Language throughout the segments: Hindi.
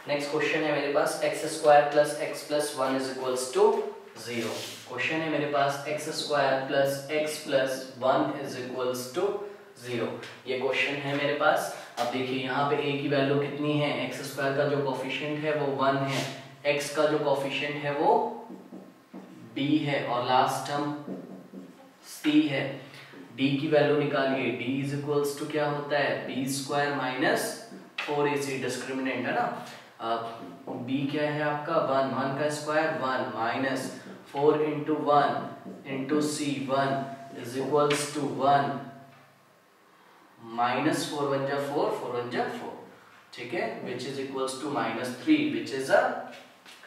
नेक्स्ट क्वेश्चन है मेरे पास x square plus x plus 1 is equals to 0। Question है मेरे पास x square plus x plus 1 is equals to 0। ये क्वेश्चन है मेरे पास। अब देखिए यहाँ पे a की वैल्यू कितनी है, एक्स स्क्वायर का जो कोफिशिएंट है वो 1 है, x का जो कोफिशिएंट है वो b है और लास्ट टर्म c है। d की वैल्यू निकालिए, d इज इक्वल्स टू क्या होता है, b square minus 4ac, discriminant है ना। b क्या है आपका 1, 1 का square 1 minus 4 into 1 into c 1 is equals to 1 minus 4 1 जा 4 4 1 जा 4, ठीक है, which is equals to -3 which is a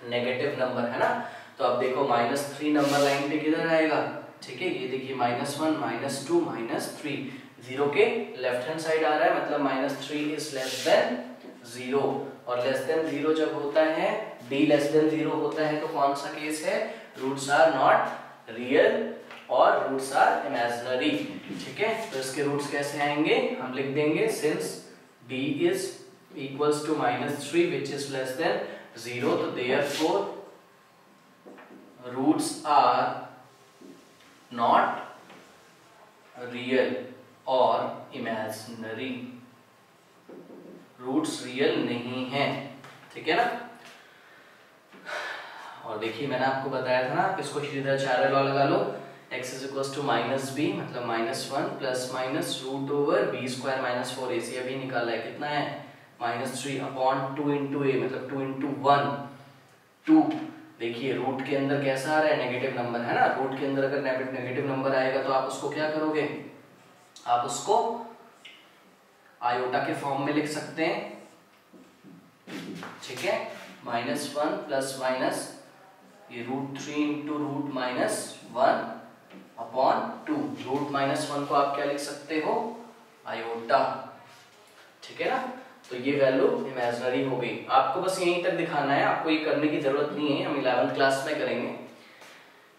negative number है ना। तो अब देखो -3 नंबर लाइन पे किधर आएगा, ठीक है, ये देखिए -1 -2 -3, 0 के लेफ्ट हैंड साइड आ रहा है, मतलब -3 इज लेस देन 0 और लेस देन 0 जब होता है, d लेस देन 0 होता है तो कौन सा केस है, रूट्स आर नॉट रियल और रूट्स आर इमेजिनरी, ठीक है। तो इसके रूट्स कैसे आएंगे, हम लिख देंगे since d is equals to -3 which is less than 0, तो therefore roots are not real और इमेजिनरी, रूट्स रियल नहीं है, ठीक है ना। और देखिए मैंने आपको बताया था ना, आप इसको सीधा चार लॉ लगा लो, x is equals to -b मतलब -1 plus minus root over b square minus 4ac, अभी निकाला है कितना है -3 अपॉन 2 इंटू a मतलब 2 इंटू 1 2। देखिए रूट के अंदर कैसा आ रहा है, नेगेटिव नंबर है ना, रूट के अंदर अगर नेगेटिव नंबर आएगा तो आप उसको क्या करोगे, आप उसको आयोटा के फॉर्म में लिख सकते हैं, ठीक है, -1 प्लस माइनस ये √3 इंटू √-1 अपॉन 2, √-1 को आप क्या लिख सकते हो, आयोटा, ठीक है ना। तो ये वैल्यू इमेजिनरी हो गई। आपको बस यहीं तक दिखाना है, आपको ये करने की जरूरत नहीं है, हम 11th क्लास में करेंगे,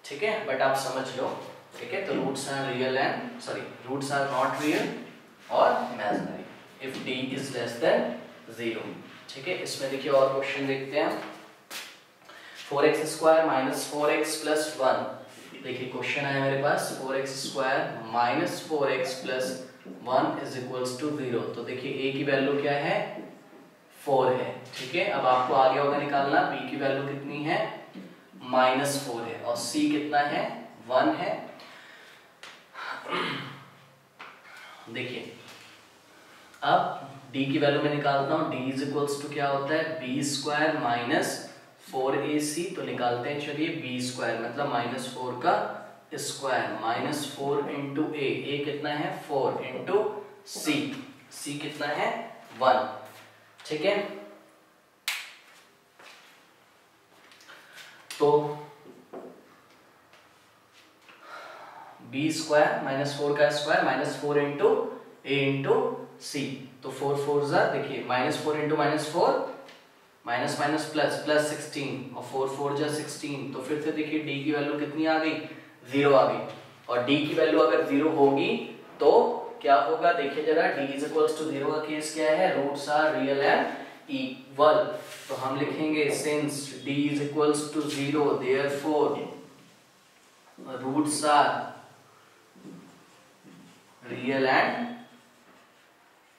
ठीक है, बट आप समझ लो, ठीक है। तो roots are real and roots are not real और imaginary if d is less than 0, ठीक है। इसमें देखिए और क्वेश्चन देखते हैं, 4x square minus 4x plus 1, देखिए क्वेश्चन है मेरे पास 4x square minus 4x plus 1 is equals to 0। तो देखिए a की वैल्यू क्या है, 4 है, ठीक है। अब आपको आगे होगा निकालना, b की वैल्यू कितनी है, -4 है और c कितना है, 1 है। देखिए अब d की वैल्यू मैं निकालता हूँ, d इज इक्वल्स टू क्या होता है, b स्क्वायर माइनस 4ac, तो निकालते हैं चलिए b स्क्वायर मतलब -4 का स्क्वायर -4 इंटू a कितना है 4 इंटू c कितना है 1, ठीक है। तो b स्क्वायर -4 का square -4 into a into c, तो 4 4 जा, देखिए -4 into -4 minus minus plus plus 16 और 4 4 जा 16, तो फिर से देखिए d की वैल्यू कितनी आ गई, 0 आ गई। और d की वैल्यू अगर 0 होगी तो क्या होगा, देखिए जरा, d इज इक्वल्स टू 0 का केस क्या है, roots are real and equal, तो हम लिखेंगे since d is equals to 0 therefore roots are real and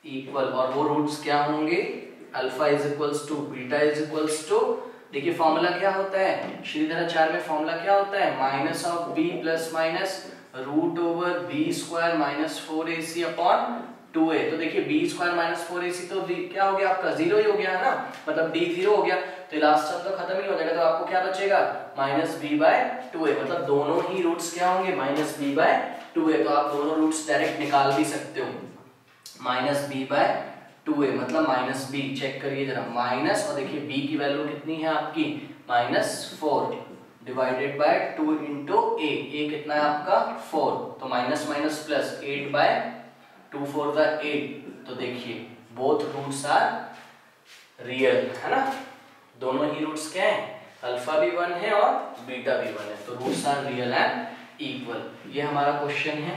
equal, और वो रूट्स क्या होंगे, alpha is equals to beta is equals to, देखिए फॉर्मूला क्या होता है, श्रीधराचार्य में फॉर्मूला क्या होता है, minus of b plus minus root over b square minus 4ac upon 2a। तो देखिए b स्क्वायर माइनस 4ac तो क्या हो गया आपका, 0 ही हो गया है ना, मतलब d 0 हो गया, तो लास्ट टर्म तो खत्म ही हो जाएगा, तो आपको क्या बचेगा -b/2a, मतलब दोनों ही रूट्स क्या होंगे, -b/2a। तो आप दोनों रूट्स डायरेक्ट निकाल भी सकते हो, -b/2a मतलब -b, चेक करिए जरा, माइनस, और देखिए b की वैल्यू कितनी है आपकी, -4 डिवाइडेड बाय 2 इंटू a कितना है आपका 4, तो माइनस माइनस प्लस 8/2 4 का 8, तो देखिए बोथ रूट्स आर रियल है ना, दोनों ही रूट्स क्या है, अल्फा भी 1 है और बीटा भी 1 है, तो roots are real and equal. ये हमारा क्वेश्चन है।